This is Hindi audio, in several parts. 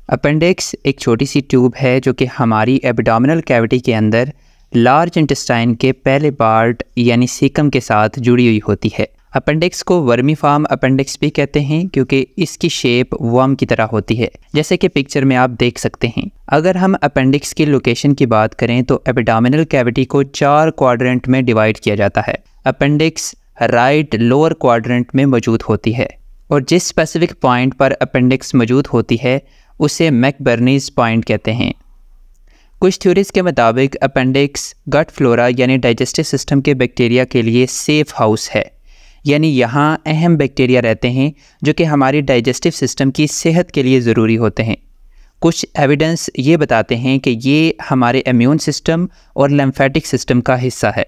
अपेंडिक्स एक छोटी सी ट्यूब है जो कि हमारी एब्डोमिनल कैविटी के अंदर लार्ज इंटेस्टाइन के पहले पार्ट यानी सीकम के साथ जुड़ी हुई होती है। अपेंडिक्स को वर्मीफॉर्म अपेंडिक्स भी कहते हैं क्योंकि इसकी शेप वर्म की तरह होती है, जैसे कि पिक्चर में आप देख सकते हैं। अगर हम अपेंडिक्स की लोकेशन की बात करें तो एब्डोमिनल कैविटी को 4 क्वाड्रेंट में डिवाइड किया जाता है। अपेंडिक्स राइट लोअर क्वाड्रेंट में मौजूद होती है और जिस स्पेसिफिक पॉइंट पर अपेंडिक्स मौजूद होती है उसे मैकबर्नीज पॉइंट कहते हैं। कुछ थ्योरीज के मुताबिक अपेंडिक्स गट फ्लोरा यानी डाइजेस्टिव सिस्टम के बैक्टीरिया के लिए सेफ हाउस है, यानी यहाँ अहम बैक्टीरिया रहते हैं जो कि हमारी डाइजेस्टिव सिस्टम की सेहत के लिए ज़रूरी होते हैं। कुछ एविडेंस ये बताते हैं कि ये हमारे इम्यून सिस्टम और लिम्फेटिक सिस्टम का हिस्सा है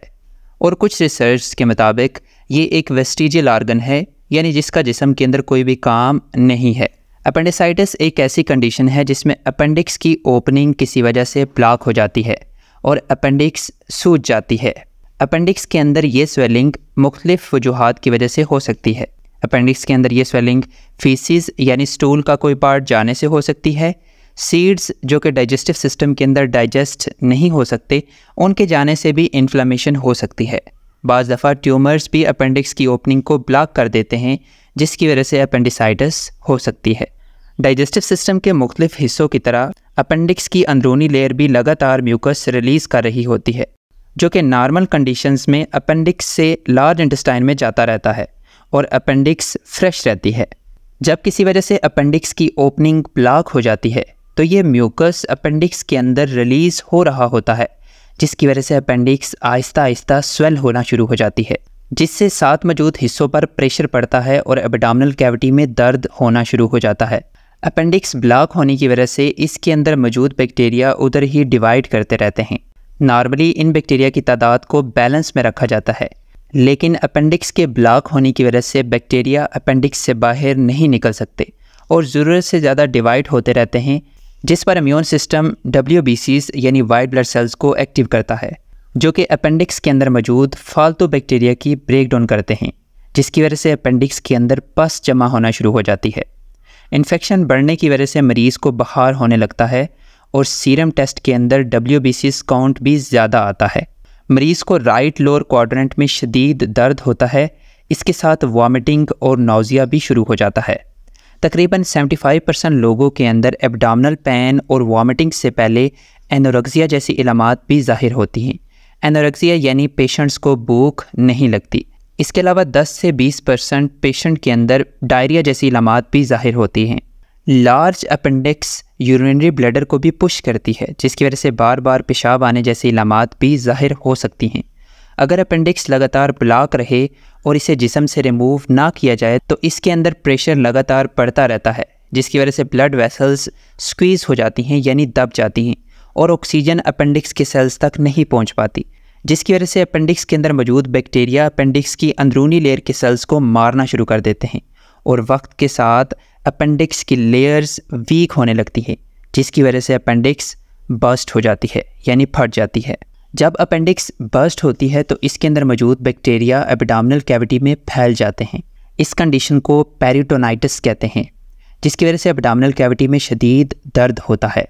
और कुछ रिसर्च के मुताबिक ये एक वेस्टिजियल ऑर्गन है, यानी जिसका जिस्म के अंदर कोई भी काम नहीं है। अपेंडिसाइटिस एक ऐसी कंडीशन है जिसमें अपेंडिक्स की ओपनिंग किसी वजह से ब्लॉक हो जाती है और अपेंडिक्स सूज जाती है। अपेंडिक्स के अंदर ये स्वेलिंग मुख्तलिफ वजूहात की वजह से हो सकती है। अपेंडिक्स के अंदर ये स्वेलिंग फीसिस यानी स्टूल का कोई पार्ट जाने से हो सकती है। सीड्स जो कि डाइजेस्टिव सिस्टम के अंदर डाइजेस्ट नहीं हो सकते, उनके जाने से भी इन्फ्लेमेशन हो सकती है। बाज़ दफ़ा ट्यूमर्स भी अपेंडिक्स की ओपनिंग को ब्लॉक कर देते हैं जिसकी वजह से अपेंडिसाइटिस हो सकती है। डाइजेस्टिव सिस्टम के मुख्तलिफ हिस्सों की तरह अपेंडिक्स की अंदरूनी लेयर भी लगातार म्यूकस रिलीज़ कर रही होती है जो कि नॉर्मल कंडीशंस में अपेंडिक्स से लार्ज इंटेस्टाइन में जाता रहता है और अपेंडिक्स फ्रेश रहती है। जब किसी वजह से अपेंडिक्स की ओपनिंग ब्लॉक हो जाती है तो ये म्यूकस अपेंडिक्स के अंदर रिलीज़ हो रहा होता है जिसकी वजह से अपेंडिक्स आहिस्ता आहिस्ता स्वेल होना शुरू हो जाती है, जिससे साथ मौजूद हिस्सों पर प्रेशर पड़ता है और एब्डोमिनल कैविटी में दर्द होना शुरू हो जाता है। अपेंडिक्स ब्लॉक होने की वजह से इसके अंदर मौजूद बैक्टीरिया उधर ही डिवाइड करते रहते हैं। नॉर्मली इन बैक्टीरिया की तादाद को बैलेंस में रखा जाता है, लेकिन अपेंडिक्स के ब्लॉक होने की वजह से बैक्टीरिया अपेंडिक्स से बाहर नहीं निकल सकते और ज़रूरत से ज़्यादा डिवाइड होते रहते हैं, जिस पर इम्यून सिस्टम WBCs यानी वाइट ब्लड सेल्स को एक्टिव करता है जो कि अपेंडिक्स के अंदर मौजूद फालतू बैक्टीरिया की ब्रेक डाउन करते हैं, जिसकी वजह से अपेंडिक्स के अंदर पस जमा होना शुरू हो जाती है। इन्फेक्शन बढ़ने की वजह से मरीज़ को बुखार होने लगता है और सीरम टेस्ट के अंदर WBCs काउंट भी ज़्यादा आता है। मरीज़ को राइट लोअर क्वाड्रेंट में शदीद दर्द होता है, इसके साथ वॉमिटिंग और नौजिया भी शुरू हो जाता है। तकरीबन 75% लोगों के अंदर एब्डोमिनल पेन और वॉमिटिंग से पहले एनोरेक्सिया जैसी इलामात भी ज़ाहिर होती हैं। एनोरेक्सिया यानी पेशेंट्स को भूख नहीं लगती। इसके अलावा 10 से 20% पेशेंट के अंदर डायरिया जैसी इलामात भी ज़ाहिर होती हैं। लार्ज अपेंडिक्स यूरिनरी ब्लैडर को भी पुश करती है, जिसकी वजह से बार बार पेशाब आने जैसी इलामात भी ज़ाहिर हो सकती हैं। अगर अपेंडिक्स लगातार ब्लॉक रहे और इसे जिस्म से रिमूव ना किया जाए तो इसके अंदर प्रेशर लगातार बढ़ता रहता है, जिसकी वजह से ब्लड वेसल्स स्क्वीज़ हो जाती हैं यानी दब जाती हैं और ऑक्सीजन अपेंडिक्स के सेल्स तक नहीं पहुंच पाती, जिसकी वजह से अपेंडिक्स के अंदर मौजूद बैक्टीरिया अपेंडिक्स की अंदरूनी लेयर के सेल्स को मारना शुरू कर देते हैं और वक्त के साथ अपेंडिक्स की लेयर्स वीक होने लगती हैं, जिसकी वजह से अपेंडिक्स बर्स्ट हो जाती है यानी फट जाती है। जब अपेंडिक्स बर्स्ट होती है तो इसके अंदर मौजूद बैक्टीरिया एब्डोमिनल कैविटी में फैल जाते हैं। इस कंडीशन को पेरिटोनाइटिस कहते हैं, जिसकी वजह से एब्डोमिनल कैविटी में शदीद दर्द होता है।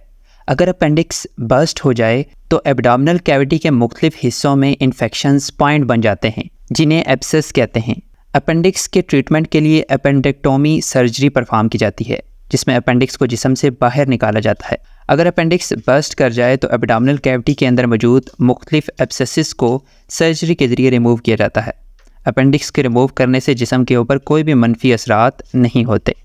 अगर अपेंडिक्स बर्स्ट हो जाए तो एब्डोमिनल कैविटी के मुख्तलिफ हिस्सों में इन्फेक्शंस पॉइंट बन जाते हैं जिन्हें एब्सेस कहते हैं। अपेंडिक्स के ट्रीटमेंट के लिए अपेंडेक्टोमी सर्जरी परफॉर्म की जाती है, जिसमें अपेंडिक्स को जिस्म से बाहर निकाला जाता है। अगर अपेंडिक्स बर्स्ट कर जाए तो एब्डोमिनल कैविटी के अंदर मौजूद मुख्तलिफ एब्सेसिस को सर्जरी के ज़रिए रिमूव किया जाता है। अपेंडिक्स के रिमूव करने से जिस्म के ऊपर कोई भी मनफी असरात नहीं होते।